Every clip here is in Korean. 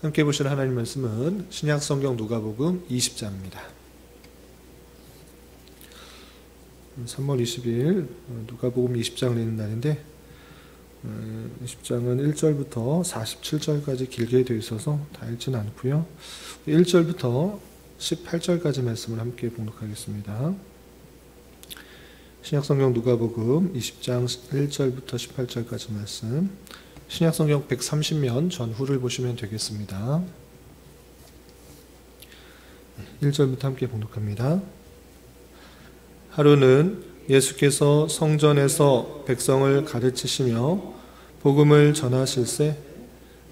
함께 보실 하나님 말씀은 신약성경 누가복음 20장입니다. 3월 20일 누가복음 20장을 읽는 날인데 20장은 1절부터 47절까지 길게 되어 있어서 다 읽지는 않고요. 1절부터 18절까지 말씀을 함께 봉독하겠습니다. 신약성경 누가복음 20장 1절부터 18절까지 말씀, 신약성경 130면 전후를 보시면 되겠습니다. 1절부터 함께 봉독합니다. 하루는 예수께서 성전에서 백성을 가르치시며 복음을 전하실세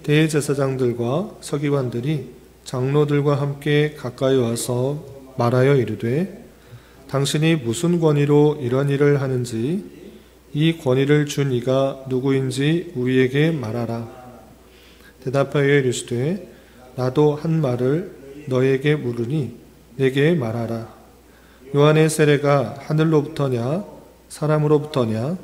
대제사장들과 서기관들이 장로들과 함께 가까이 와서 말하여 이르되 당신이 무슨 권위로 이런 일을 하는지 이 권위를 준 이가 누구인지 우리에게 말하라. 대답하여 이르시되 나도 한 말을 너에게 물으니 내게 말하라. 요한의 세례가 하늘로부터냐 사람으로부터냐?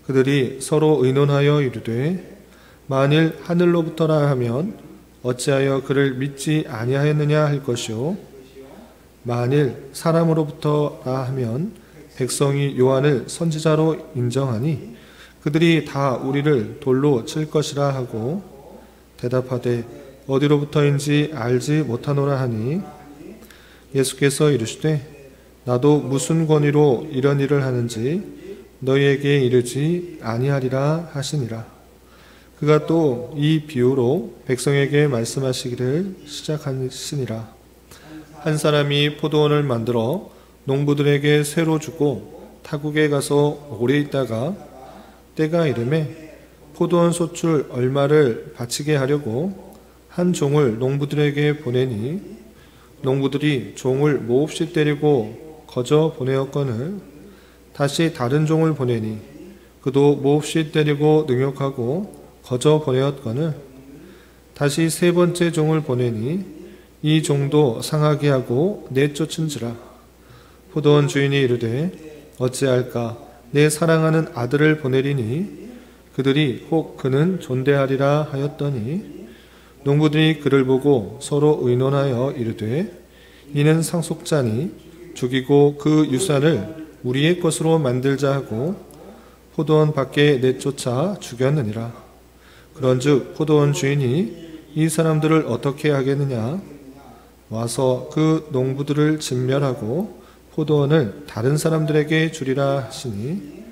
그들이 서로 의논하여 이르되 만일 하늘로부터라 하면 어찌하여 그를 믿지 아니하였느냐 할 것이요 만일 사람으로부터라 하면 백성이 요한을 선지자로 인정하니 그들이 다 우리를 돌로 칠 것이라 하고 대답하되 어디로부터인지 알지 못하노라 하니 예수께서 이르시되 나도 무슨 권위로 이런 일을 하는지 너희에게 이르지 아니하리라 하시니라. 그가 또 이 비유로 백성에게 말씀하시기를 시작하시니라. 한 사람이 포도원을 만들어 농부들에게 새로 주고 타국에 가서 오래 있다가 때가 이르매 포도원 소출 얼마를 바치게 하려고 한 종을 농부들에게 보내니 농부들이 종을 몹시 때리고 거저 보내었거늘 다시 다른 종을 보내니 그도 몹시 때리고 능욕하고 거저 보내었거늘 다시 세 번째 종을 보내니 이 종도 상하게 하고 내쫓은지라. 포도원 주인이 이르되 어찌할까 내 사랑하는 아들을 보내리니 그들이 혹 그는 존대하리라 하였더니 농부들이 그를 보고 서로 의논하여 이르되 이는 상속자니 죽이고 그 유산을 우리의 것으로 만들자 하고 포도원 밖에 내쫓아 죽였느니라. 그런즉 포도원 주인이 이 사람들을 어떻게 하겠느냐? 와서 그 농부들을 진멸하고 포도원을 다른 사람들에게 주리라 하시니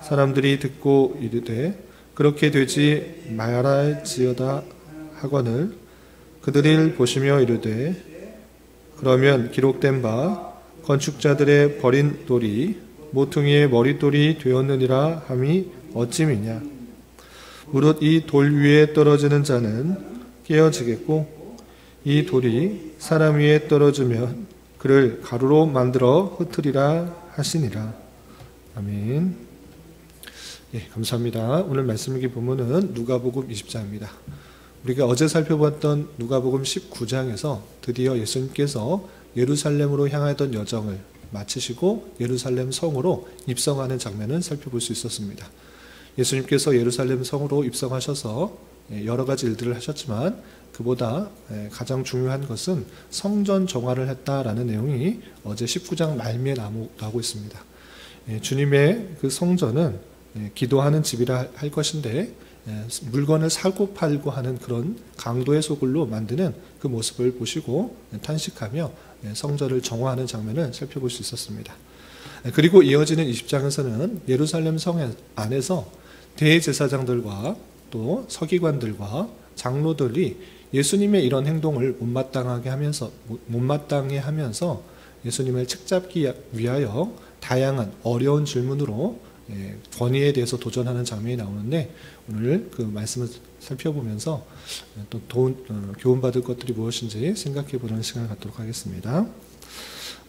사람들이 듣고 이르되 그렇게 되지 말할지어다 하거늘 그들을 보시며 이르되 그러면 기록된 바 건축자들의 버린 돌이 모퉁이의 머릿돌이 되었느니라 함이 어찌미냐. 무릇 이 돌 위에 떨어지는 자는 깨어지겠고 이 돌이 사람 위에 떨어지면 그를 가루로 만들어 흩으리라 하시니라. 아멘. 예, 감사합니다. 오늘 말씀기 본문은 누가복음 20장입니다. 우리가 어제 살펴봤던 누가복음 19장에서 드디어 예수님께서 예루살렘으로 향하던 여정을 마치시고 예루살렘 성으로 입성하는 장면을 살펴볼 수 있었습니다. 예수님께서 예루살렘 성으로 입성하셔서 여러 가지 일들을 하셨지만 그보다 가장 중요한 것은 성전 정화를 했다라는 내용이 어제 19장 말미에 나오고 있습니다. 주님의 그 성전은 기도하는 집이라 할 것인데 물건을 사고 팔고 하는 그런 강도의 소굴로 만드는 그 모습을 보시고 탄식하며 성전을 정화하는 장면을 살펴볼 수 있었습니다. 그리고 이어지는 20장에서는 예루살렘 성 안에서 대제사장들과 또 서기관들과 장로들이 예수님의 이런 행동을 못마땅해 하면서 예수님을 책잡기 위하여 다양한 어려운 질문으로 권위에 대해서 도전하는 장면이 나오는데 오늘 그 말씀을 살펴보면서 또 교훈받을 것들이 무엇인지 생각해보는 시간을 갖도록 하겠습니다.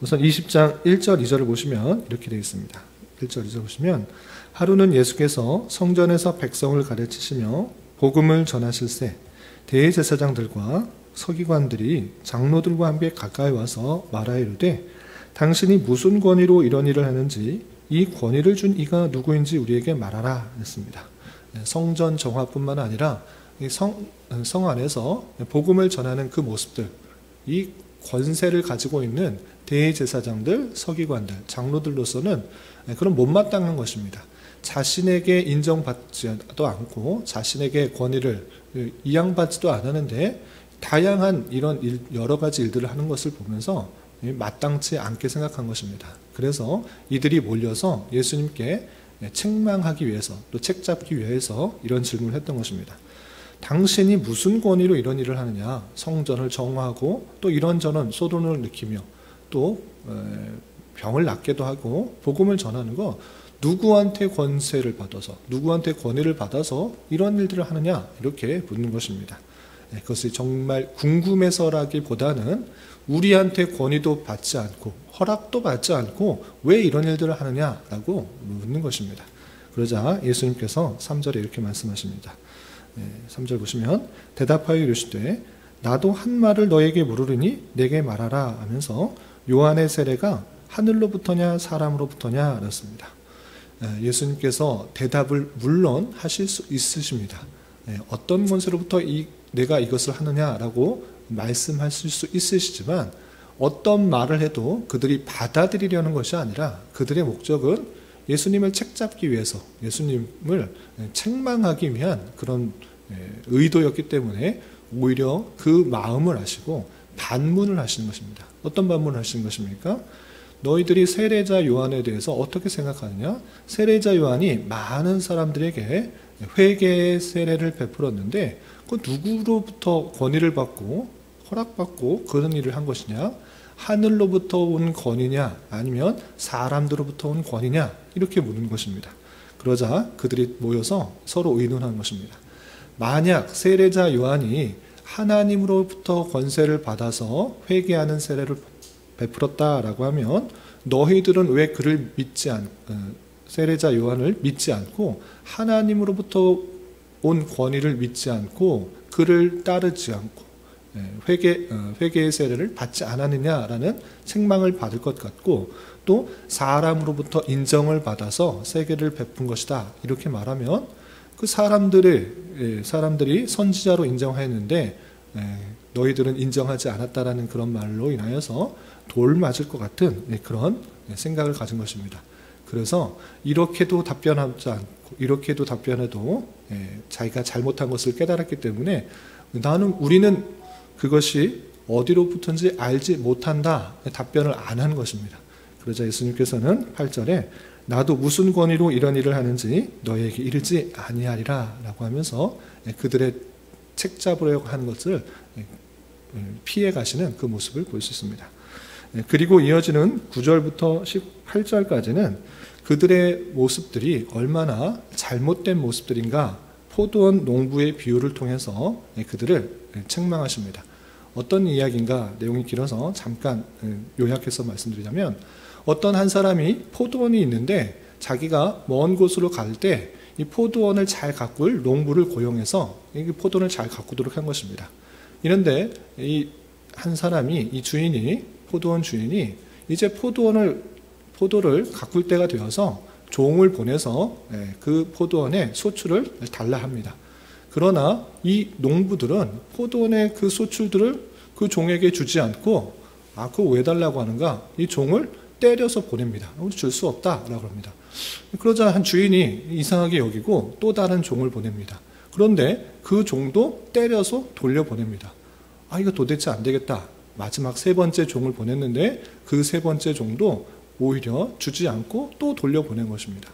우선 20장 1절 2절을 보시면 이렇게 되어 있습니다. 1절 2절 보시면 하루는 예수께서 성전에서 백성을 가르치시며 복음을 전하실세 대제사장들과 서기관들이 장로들과 함께 가까이 와서 말하여 이르되 당신이 무슨 권위로 이런 일을 하는지 이 권위를 준 이가 누구인지 우리에게 말하라 했습니다. 성전 정화뿐만 아니라 이 성 안에서 복음을 전하는 그 모습들, 이 권세를 가지고 있는 대제사장들, 서기관들, 장로들로서는 그런 못마땅한 것입니다. 자신에게 인정받지도 않고 자신에게 권위를 이양받지도 않았는데 다양한 이런 여러 가지 일들을 하는 것을 보면서 마땅치 않게 생각한 것입니다. 그래서 이들이 몰려서 예수님께 책망하기 위해서 또 책잡기 위해서 이런 질문을 했던 것입니다. 당신이 무슨 권위로 이런 일을 하느냐? 성전을 정화하고 또 이런저런 소돈을 느끼며 또 병을 낫게도 하고 복음을 전하는 거 누구한테 권세를 받아서 누구한테 권위를 받아서 이런 일들을 하느냐? 이렇게 묻는 것입니다. 그것이 정말 궁금해서라기보다는 우리한테 권위도 받지 않고 허락도 받지 않고 왜 이런 일들을 하느냐라고 묻는 것입니다. 그러자 예수님께서 3절에 이렇게 말씀하십니다. 3절 보시면 대답하여 이르시되 나도 한 말을 너에게 물으리니 내게 말하라 하면서 요한의 세례가 하늘로부터냐 사람으로부터냐 그랬습니다. 예수님께서 대답을 물론 하실 수 있으십니다. 어떤 권세로부터 내가 이것을 하느냐라고 말씀하실 수 있으시지만 어떤 말을 해도 그들이 받아들이려는 것이 아니라 그들의 목적은 예수님을 책잡기 위해서 예수님을 책망하기 위한 그런 의도였기 때문에 오히려 그 마음을 하시고 반문을 하시는 것입니다. 어떤 반문을 하시는 것입니까? 너희들이 세례자 요한에 대해서 어떻게 생각하느냐? 세례자 요한이 많은 사람들에게 회개의 세례를 베풀었는데 그 누구로부터 권위를 받고 허락받고 그런 일을 한 것이냐? 하늘로부터 온 권위냐 아니면 사람들로부터 온 권위냐 이렇게 묻는 것입니다. 그러자 그들이 모여서 서로 의논한 것입니다. 만약 세례자 요한이 하나님으로부터 권세를 받아서 회개하는 세례를 베풀었다라고 하면 너희들은 왜 그를 세례자 요한을 믿지 않고 하나님으로부터 온 권위를 믿지 않고 그를 따르지 않고 회개의 세례를 받지 않았느냐라는 책망을 받을 것 같고 또 사람으로부터 인정을 받아서 세례를 베푼 것이다 이렇게 말하면 그 사람들이 선지자로 인정하였는데 너희들은 인정하지 않았다라는 그런 말로 인하여서 돌 맞을 것 같은 그런 생각을 가진 것입니다. 그래서 이렇게도 답변하지 않고 이렇게도 답변해도 자기가 잘못한 것을 깨달았기 때문에 우리는 그것이 어디로부터인지 알지 못한다 답변을 안 하는 것입니다. 그러자 예수님께서는 8절에 나도 무슨 권위로 이런 일을 하는지 너희에게 이르지 아니하리라 라고 하면서 그들의 책 잡으려고 하는 것을 피해 가시는 그 모습을 볼 수 있습니다. 그리고 이어지는 9절부터 18절까지는 그들의 모습들이 얼마나 잘못된 모습들인가 포도원 농부의 비유를 통해서 그들을 책망하십니다. 어떤 이야기인가 내용이 길어서 잠깐 요약해서 말씀드리자면 어떤 한 사람이 포도원이 있는데 자기가 먼 곳으로 갈 때 이 포도원을 잘 가꿀 농부를 고용해서 이 포도원을 잘 가꾸도록 한 것입니다. 이런데 이 한 사람이 포도원 주인이 이제 포도를 가꿀 때가 되어서 종을 보내서 그 포도원에 소출을 달라 합니다. 그러나 이 농부들은 포도원의 그 소출들을 그 종에게 주지 않고 그거 왜 달라고 하는가? 이 종을 때려서 보냅니다. 줄 수 없다라고 합니다. 그러자 한 주인이 이상하게 여기고 또 다른 종을 보냅니다. 그런데 그 종도 때려서 돌려보냅니다. 이거 도대체 안 되겠다. 마지막 세 번째 종을 보냈는데 그 세 번째 종도 오히려 주지 않고 또 돌려보낸 것입니다.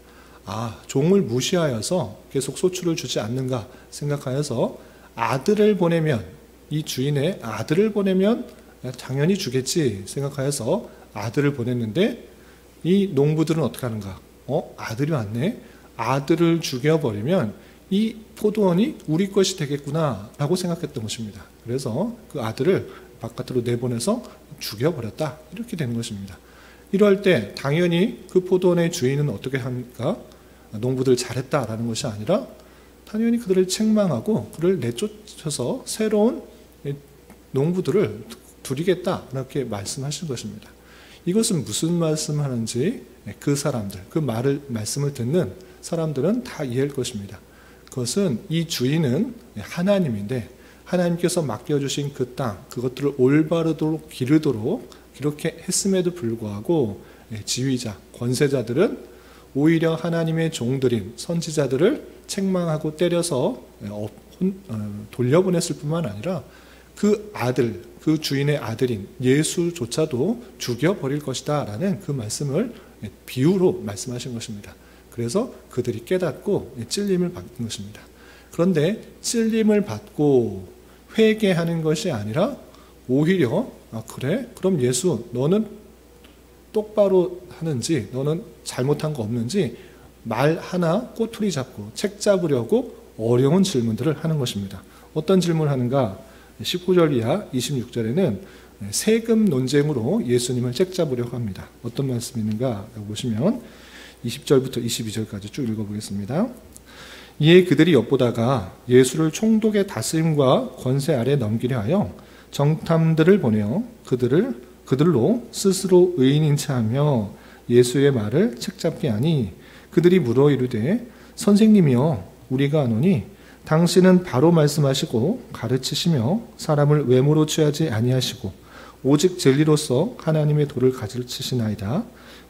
종을 무시하여서 계속 소출을 주지 않는가 생각하여서 아들을 보내면 이 주인의 아들을 보내면 당연히 주겠지 생각하여서 아들을 보냈는데 이 농부들은 어떻게 하는가? 아들이 왔네. 아들을 죽여버리면 이 포도원이 우리 것이 되겠구나 라고 생각했던 것입니다. 그래서 그 아들을 바깥으로 내보내서 죽여버렸다 이렇게 된 것입니다. 이럴 때 당연히 그 포도원의 주인은 어떻게 합니까? 농부들 잘했다라는 것이 아니라 당연히 그들을 책망하고 그를 내쫓아서 새로운 농부들을 두리겠다 이렇게 말씀하신 것입니다. 이것은 무슨 말씀하는지 그 말씀을 듣는 사람들은 다 이해할 것입니다. 그것은 이 주인은 하나님인데 하나님께서 맡겨주신 그 땅, 그것들을 올바르도록 기르도록 이렇게 했음에도 불구하고 지휘자, 권세자들은 오히려 하나님의 종들인 선지자들을 책망하고 때려서 돌려보냈을 뿐만 아니라 그 아들, 그 주인의 아들인 예수조차도 죽여버릴 것이다 라는 그 말씀을 비유로 말씀하신 것입니다. 그래서 그들이 깨닫고 찔림을 받는 것입니다. 그런데 찔림을 받고 회개하는 것이 아니라 오히려 그래? 그럼 예수 너는 똑바로 하는지 너는 잘못한 거 없는지 말 하나 꼬투리 잡고 책 잡으려고 어려운 질문들을 하는 것입니다. 어떤 질문을 하는가? 19절 이하 26절에는 세금 논쟁으로 예수님을 책 잡으려고 합니다. 어떤 말씀이 있는가 보시면 20절부터 22절까지 쭉 읽어보겠습니다. 이에 그들이 엿보다가 예수를 총독의 다스림과 권세 아래 넘기려 하여 정탐들을 보내어 그들로 스스로 의인인 체하며 예수의 말을 책잡게 하니 그들이 물어 이르되 선생님이여 우리가 아노니 당신은 바로 말씀하시고 가르치시며 사람을 외모로 취하지 아니하시고 오직 진리로서 하나님의 도를 가르치시나이다.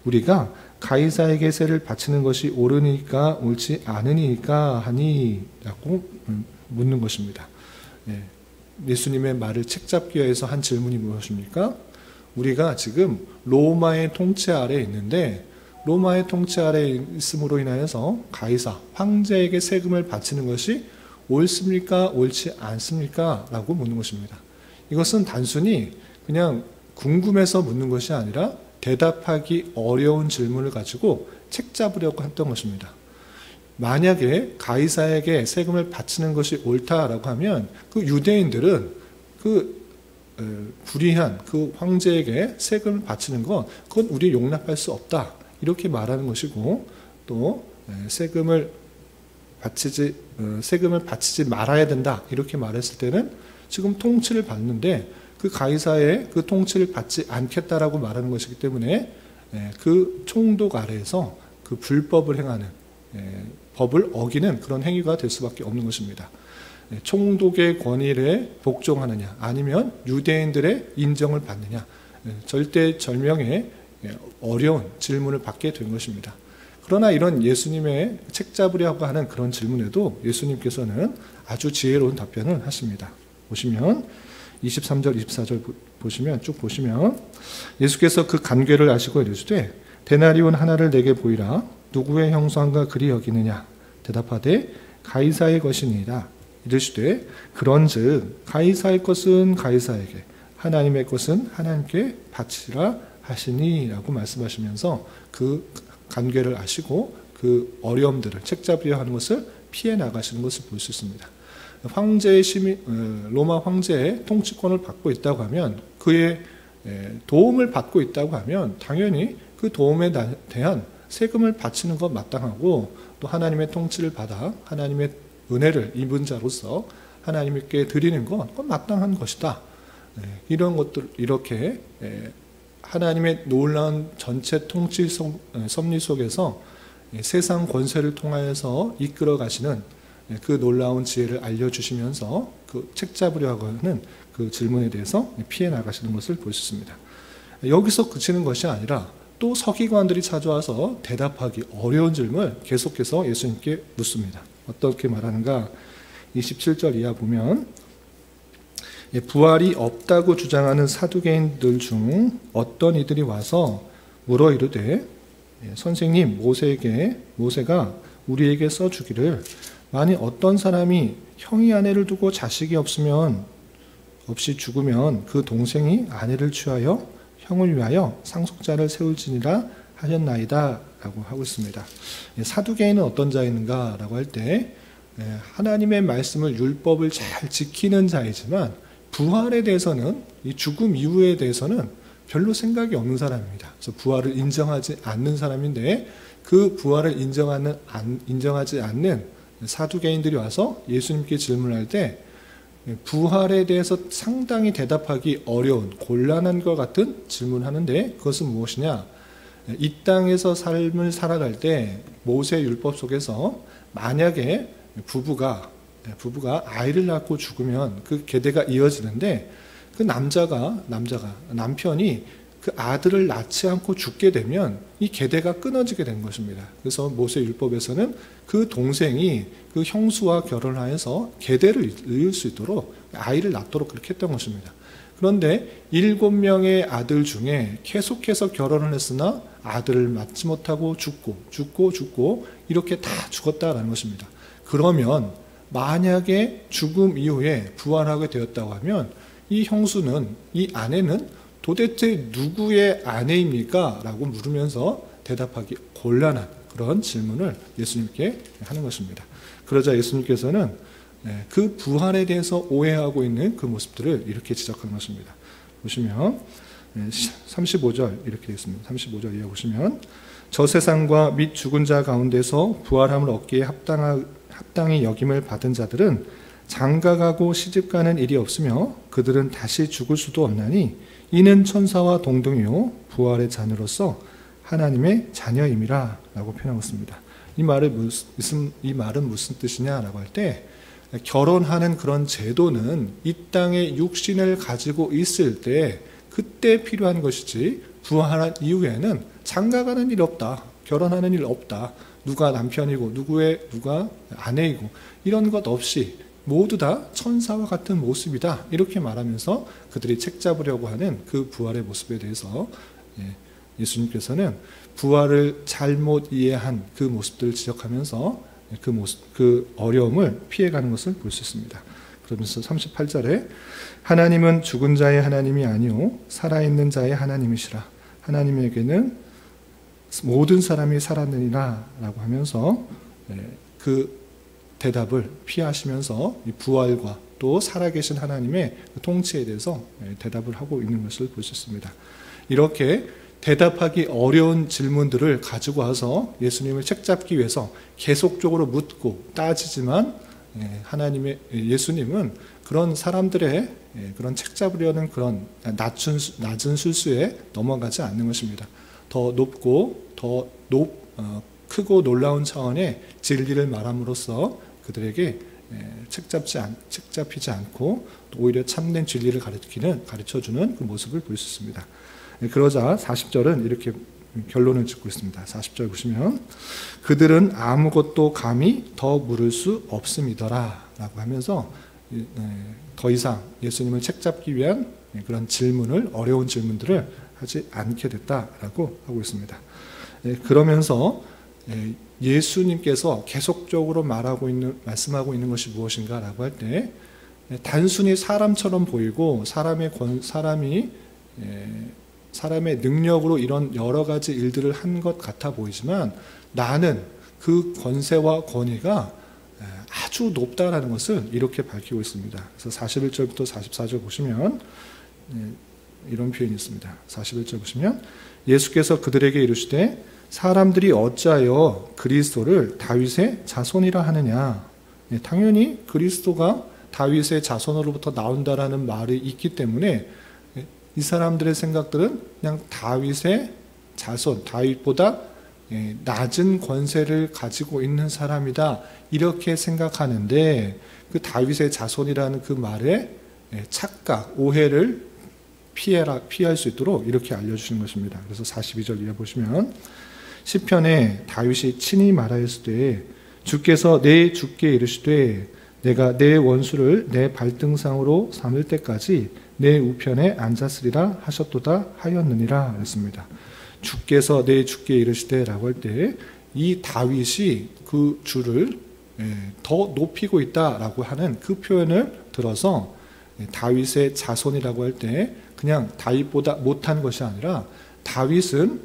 우리가 가이사에게 세를 바치는 것이 옳으니까 옳지 않으니까 하니 라고 묻는 것입니다. 예수님의 말을 책잡기 위해서 한 질문이 무엇입니까? 우리가 지금 로마의 통치 아래에 있는데 로마의 통치 아래에 있음으로 인하여서 가이사, 황제에게 세금을 바치는 것이 옳습니까? 옳지 않습니까? 라고 묻는 것입니다. 이것은 단순히 그냥 궁금해서 묻는 것이 아니라 대답하기 어려운 질문을 가지고 책 잡으려고 했던 것입니다. 만약에 가이사에게 세금을 바치는 것이 옳다라고 하면 그 유대인들은 그 불의한 그 황제에게 세금을 바치는 것 그건 우리 용납할 수 없다 이렇게 말하는 것이고 또 세금을 바치지 말아야 된다 이렇게 말했을 때는 지금 통치를 받는데 그 가이사의 그 통치를 받지 않겠다라고 말하는 것이기 때문에 그 총독 아래에서 그 불법을 행하는 법을 어기는 그런 행위가 될 수밖에 없는 것입니다. 총독의 권위에 복종하느냐 아니면 유대인들의 인정을 받느냐 절대절명의 어려운 질문을 받게 된 것입니다. 그러나 이런 예수님의 책 잡으려고 하는 그런 질문에도 예수님께서는 아주 지혜로운 답변을 하십니다. 보시면 23절 24절 보시면 쭉 보시면 예수께서 그 간궤를 아시고 이르시되 데나리온 하나를 내게 보이라 누구의 형상과 그리 여기느냐 대답하되 가이사의 것이니이다. 이르시되 그런즉 가이사의 것은 가이사에게 하나님의 것은 하나님께 바치라 하시니라고 말씀하시면서 그 간궤를 아시고 그 어려움들을 책잡으려 하는 것을 피해 나가시는 것을 볼 수 있습니다. 로마 황제의 통치권을 받고 있다고 하면 그의 도움을 받고 있다고 하면 당연히 그 도움에 대한 세금을 바치는 것 마땅하고 또 하나님의 통치를 받아 하나님의 은혜를 입은 자로서 하나님께 드리는 것 그건 마땅한 것이다. 이런 것들 이렇게 하나님의 놀라운 전체 통치 섭리 속에서 세상 권세를 통하여서 이끌어 가시는 그 놀라운 지혜를 알려주시면서 그 책 잡으려고 하는 그 질문에 대해서 피해 나가시는 것을 볼 수 있습니다. 여기서 그치는 것이 아니라 또 서기관들이 찾아와서 대답하기 어려운 질문을 계속해서 예수님께 묻습니다. 어떻게 말하는가? 27절 이하 보면 부활이 없다고 주장하는 사두개인들 중 어떤 이들이 와서 물어 이르되 선생님 모세가 우리에게 써주기를 만일 어떤 사람이 형이 아내를 두고 자식이 없이 죽으면 그 동생이 아내를 취하여 형을 위하여 상속자를 세울지니라 하셨나이다 라고 하고 있습니다. 사두개인은 어떤 자인가 라고 할 때 하나님의 말씀을 율법을 잘 지키는 자이지만 부활에 대해서는 이 죽음 이후에 대해서는 별로 생각이 없는 사람입니다. 그래서 부활을 인정하지 않는 사람인데 그 부활을 인정하지 않는 사두개인들이 와서 예수님께 질문할 때 부활에 대해서 상당히 대답하기 어려운 곤란한 것 같은 질문을 하는데 그것은 무엇이냐? 이 땅에서 삶을 살아갈 때 모세 율법 속에서 만약에 부부가 아이를 낳고 죽으면 그 계대가 이어지는데 그 남편이 그 아들을 낳지 않고 죽게 되면 이 계대가 끊어지게 된 것입니다. 그래서 모세 율법에서는 그 동생이 그 형수와 결혼하여서 계대를 이을 수 있도록 아이를 낳도록 그렇게 했던 것입니다. 그런데 7명의 아들 중에 계속해서 결혼을 했으나 아들을 낳지 못하고 죽고 이렇게 다 죽었다라는 것입니다. 그러면 만약에 죽음 이후에 부활하게 되었다고 하면 이 형수는, 이 아내는 도대체 누구의 아내입니까? 라고 물으면서 대답하기 곤란한 그런 질문을 예수님께 하는 것입니다. 그러자 예수님께서는 그 부활에 대해서 오해하고 있는 그 모습들을 이렇게 지적하는 것입니다. 보시면 35절 이렇게 되어 있습니다. 35절 이하 보시면 저 세상과 및 죽은 자 가운데서 부활함을 얻기에 합당히 여김을 받은 자들은 장가가고 시집가는 일이 없으며 그들은 다시 죽을 수도 없나니 이는 천사와 동등이요 부활의 자녀로서 하나님의 자녀임이라 라고 표현하고 있습니다. 이 말은 무슨 뜻이냐라고 할 때 결혼하는 그런 제도는 이 땅에 육신을 가지고 있을 때 그때 필요한 것이지 부활한 이후에는 장가가는 일 없다. 결혼하는 일 없다. 누가 남편이고 누가 아내이고 이런 것 없이 모두 다 천사와 같은 모습이다. 이렇게 말하면서 그들이 책잡으려고 하는 그 부활의 모습에 대해서 예수님께서는 부활을 잘못 이해한 그 모습들을 지적하면서 그 어려움을 피해가는 것을 볼 수 있습니다. 그러면서 38절에 하나님은 죽은 자의 하나님이 아니오 살아있는 자의 하나님이시라. 하나님에게는 모든 사람이 살았느니라 라고 하면서 그 대답을 피하시면서 이 부활과 또 살아계신 하나님의 통치에 대해서 대답을 하고 있는 것을 볼 수 있습니다. 이렇게 대답하기 어려운 질문들을 가지고 와서 예수님을 책잡기 위해서 계속적으로 묻고 따지지만 예수님은 그런 사람들의 그런 책잡으려는 그런 낮은 술수에 넘어가지 않는 것입니다. 더 높고 크고 놀라운 차원의 진리를 말함으로써 그들에게 책잡히지 않고 오히려 참된 진리를 가르쳐주는 그 모습을 볼 수 있습니다. 그러자 40절은 이렇게 결론을 짓고 있습니다. 40절 보시면 그들은 아무것도 감히 더 물을 수 없음이더라 라고 하면서 더 이상 예수님을 책잡기 위한 그런 어려운 질문들을 하지 않게 됐다라고 하고 있습니다. 그러면서 예수님께서 계속적으로 말씀하고 있는 것이 무엇인가라고 할 때 단순히 사람처럼 보이고 사람의 능력으로 이런 여러 가지 일들을 한 것 같아 보이지만 나는 그 권세와 권위가 아주 높다라는 것을 이렇게 밝히고 있습니다. 그래서 41절부터 44절 보시면 이런 표현이 있습니다. 41절 보시면 예수께서 그들에게 이르시되 사람들이 어찌하여 그리스도를 다윗의 자손이라 하느냐. 당연히 그리스도가 다윗의 자손으로부터 나온다라는 말이 있기 때문에 이 사람들의 생각들은 그냥 다윗의 자손, 다윗보다 낮은 권세를 가지고 있는 사람이다 이렇게 생각하는데 그 다윗의 자손이라는 그 말에 착각, 오해를 피할 수 있도록 이렇게 알려주시는 것입니다. 그래서 42절 이하 보시면 시편에 다윗이 친히 말하였으되 주께서 내 주께 이르시되 내가 내 원수를 내 발등상으로 삼을 때까지 내 우편에 앉았으리라 하셨도다 하였느니라 했습니다. 주께서 내 주께 이르시되 라고 할 때 이 다윗이 그 주를 더 높이고 있다라고 하는 그 표현을 들어서 다윗의 자손이라고 할 때 그냥 다윗보다 못한 것이 아니라 다윗은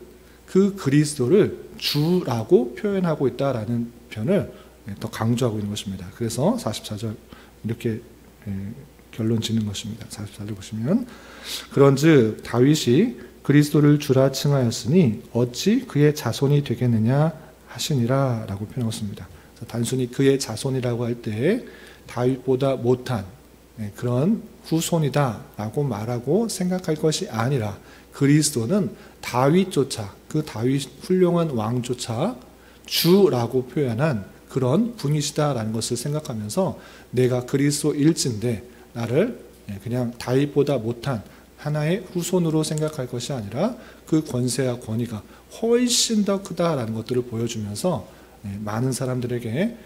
그 그리스도를 주라고 표현하고 있다라는 표현을 더 강조하고 있는 것입니다. 그래서 44절 이렇게 결론 짓는 것입니다. 44절 보시면 그런즉 다윗이 그리스도를 주라 칭하였으니 어찌 그의 자손이 되겠느냐 하시니라 라고 표현하고 있습니다. 단순히 그의 자손이라고 할 때 다윗보다 못한 그런 후손이다 라고 말하고 생각할 것이 아니라 그리스도는 다윗조차 그 다윗 훌륭한 왕조차 주라고 표현한 그런 분이시다라는 것을 생각하면서 내가 그리스도일진데 나를 그냥 다윗보다 못한 하나의 후손으로 생각할 것이 아니라 그 권세와 권위가 훨씬 더 크다라는 것들을 보여주면서 많은 사람들에게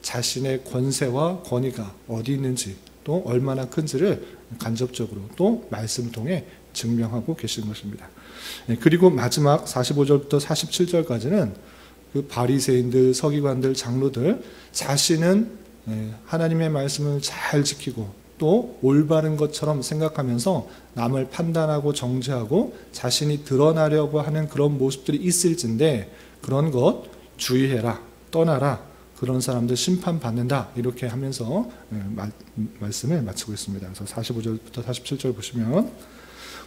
자신의 권세와 권위가 어디 있는지 또 얼마나 큰지를 간접적으로 또 말씀을 통해 증명하고 계신 것입니다. 그리고 마지막 45절부터 47절까지는 그 바리새인들, 서기관들, 장로들 자신은 하나님의 말씀을 잘 지키고 또 올바른 것처럼 생각하면서 남을 판단하고 정죄하고 자신이 드러나려고 하는 그런 모습들이 있을진데 그런 것 주의해라, 떠나라, 그런 사람들 심판받는다 이렇게 하면서 말씀을 마치고 있습니다. 그래서 45절부터 47절 보시면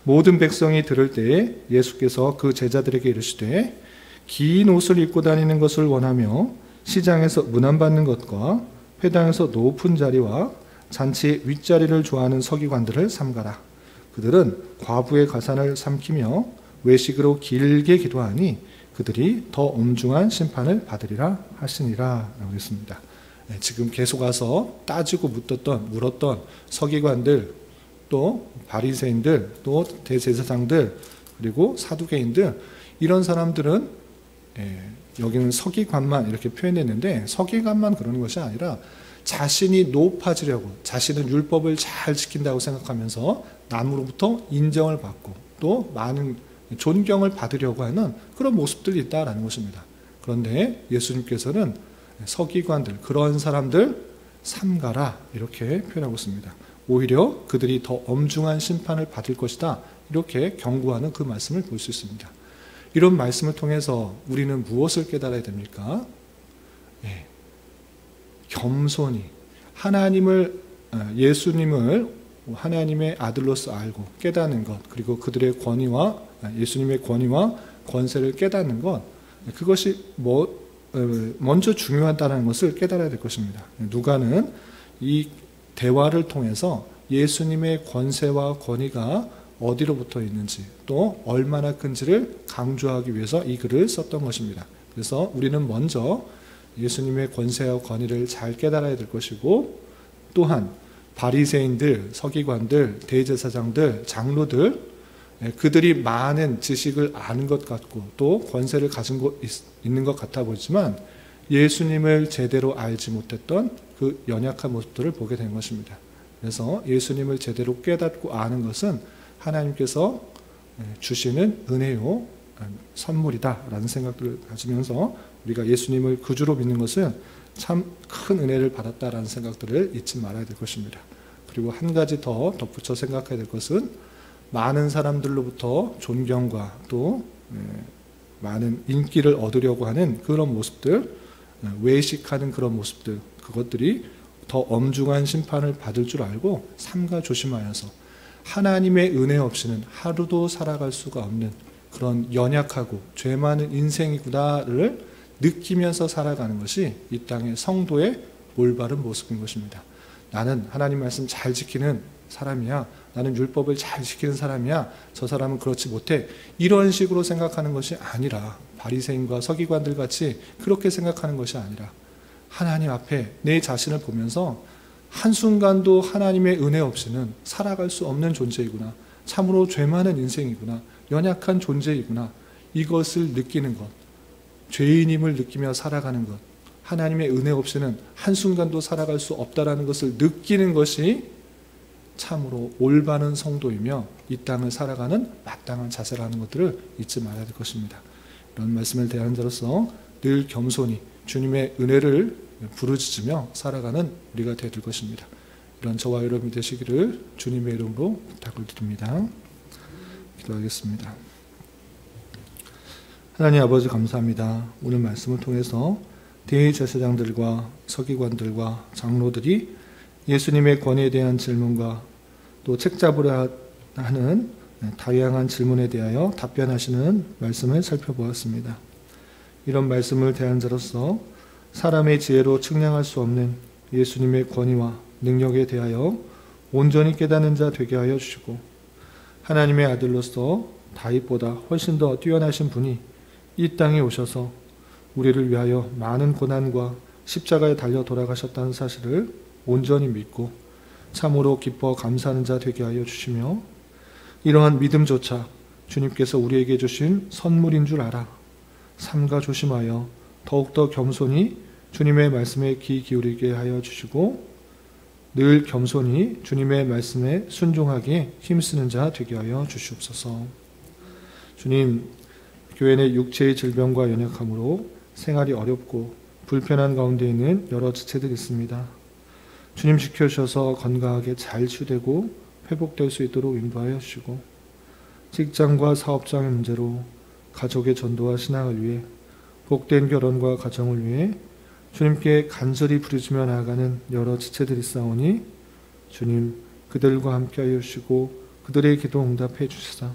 모든 백성이 들을 때에 예수께서 그 제자들에게 이르시되 긴 옷을 입고 다니는 것을 원하며 시장에서 문안받는 것과 회당에서 높은 자리와 잔치의 윗자리를 좋아하는 서기관들을 삼가라. 그들은 과부의 가산을 삼키며 외식으로 길게 기도하니 그들이 더 엄중한 심판을 받으리라 하시니라 라고 했습니다. 지금 계속 와서 따지고 물었던 서기관들 또 바리새인들 또 대제사장들 그리고 사두개인들 이런 사람들은 여기는 서기관만 이렇게 표현했는데 서기관만 그러는 것이 아니라 자신이 높아지려고 자신은 율법을 잘 지킨다고 생각하면서 남으로부터 인정을 받고 또 많은 존경을 받으려고 하는 그런 모습들이 있다라는 것입니다. 그런데 예수님께서는 서기관들 그런 사람들 삼가라 이렇게 표현하고 있습니다. 오히려 그들이 더 엄중한 심판을 받을 것이다 이렇게 경고하는 그 말씀을 볼 수 있습니다. 이런 말씀을 통해서 우리는 무엇을 깨달아야 됩니까? 겸손히 예수님을 하나님의 아들로서 알고 깨닫는 것 그리고 그들의 권위와 예수님의 권위와 권세를 깨닫는 것 그것이 먼저 중요하다는 것을 깨달아야 될 것입니다. 누가는 이 대화를 통해서 예수님의 권세와 권위가 어디로부터 있는지 또 얼마나 큰지를 강조하기 위해서 이 글을 썼던 것입니다. 그래서 우리는 먼저 예수님의 권세와 권위를 잘 깨달아야 될 것이고 또한 바리새인들, 서기관들, 대제사장들, 장로들 그들이 많은 지식을 아는 것 같고 또 권세를 가지고 있는 것 같아 보이지만 예수님을 제대로 알지 못했던 그 연약한 모습들을 보게 된 것입니다. 그래서 예수님을 제대로 깨닫고 아는 것은 하나님께서 주시는 은혜요 선물이다라는 생각들을 가지면서 우리가 예수님을 구주로 믿는 것은 참 큰 은혜를 받았다라는 생각들을 잊지 말아야 될 것입니다. 그리고 한 가지 더 덧붙여 생각해야 될 것은 많은 사람들로부터 존경과 또 많은 인기를 얻으려고 하는 그런 모습들, 외식하는 그런 모습들, 그것들이 더 엄중한 심판을 받을 줄 알고 삼가 조심하여서 하나님의 은혜 없이는 하루도 살아갈 수가 없는 그런 연약하고 죄 많은 인생이구나를 느끼면서 살아가는 것이 이 땅의 성도의 올바른 모습인 것입니다. 나는 하나님 말씀 잘 지키는 사람이야. 나는 율법을 잘 지키는 사람이야. 저 사람은 그렇지 못해. 이런 식으로 생각하는 것이 아니라 바리새인과 서기관들 같이 그렇게 생각하는 것이 아니라 하나님 앞에 내 자신을 보면서 한순간도 하나님의 은혜 없이는 살아갈 수 없는 존재이구나. 참으로 죄 많은 인생이구나. 연약한 존재이구나. 이것을 느끼는 것. 죄인임을 느끼며 살아가는 것. 하나님의 은혜 없이는 한순간도 살아갈 수 없다라는 것을 느끼는 것이 참으로 올바른 성도이며 이 땅을 살아가는 마땅한 자세라는 것들을 잊지 말아야 될 것입니다. 이런 말씀을 대하는 자로서 늘 겸손히 주님의 은혜를 부르짖으며 살아가는 우리가 되야 될 것입니다. 이런 저와 여러분이 되시기를 주님의 이름으로 부탁을 드립니다. 기도하겠습니다. 하나님 아버지 감사합니다. 오늘 말씀을 통해서 대제사장들과 서기관들과 장로들이 예수님의 권위에 대한 질문과 또 책 잡으려 하는 다양한 질문에 대하여 답변하시는 말씀을 살펴보았습니다. 이런 말씀을 대한 자로서 사람의 지혜로 측량할 수 없는 예수님의 권위와 능력에 대하여 온전히 깨닫는 자 되게 하여 주시고 하나님의 아들로서 다윗보다 훨씬 더 뛰어나신 분이 이 땅에 오셔서 우리를 위하여 많은 고난과 십자가에 달려 돌아가셨다는 사실을 온전히 믿고 참으로 기뻐 감사하는 자 되게 하여 주시며 이러한 믿음조차 주님께서 우리에게 주신 선물인 줄 알아 삼가 조심하여 더욱더 겸손히 주님의 말씀에 귀 기울이게 하여 주시고 늘 겸손히 주님의 말씀에 순종하게 힘쓰는 자 되게 하여 주시옵소서. 주님, 교회 내 육체의 질병과 연약함으로 생활이 어렵고 불편한 가운데 있는 여러 지체들이 있습니다. 주님 지켜주셔서 건강하게 잘 치유되고 회복될 수 있도록 인도하여 주시고 직장과 사업장의 문제로 가족의 전도와 신앙을 위해 복된 결혼과 가정을 위해 주님께 간절히 부르짖며 나아가는 여러 지체들이 있사오니 주님 그들과 함께하여 주시고 그들의 기도 응답해 주시사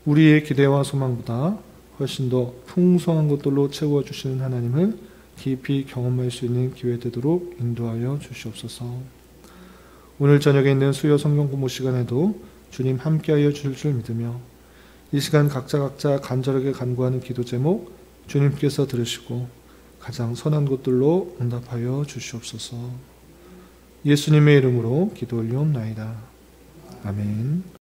우리의 기대와 소망보다 훨씬 더 풍성한 것들로 채워주시는 하나님을 깊이 경험할 수 있는 기회 되도록 인도하여 주시옵소서. 오늘 저녁에 있는 수요 성경 공부 시간에도 주님 함께하여 주실 줄 믿으며 이 시간 각자 간절하게 간구하는 기도 제목 주님께서 들으시고 가장 선한 것들로 응답하여 주시옵소서. 예수님의 이름으로 기도 올리옵나이다. 아멘.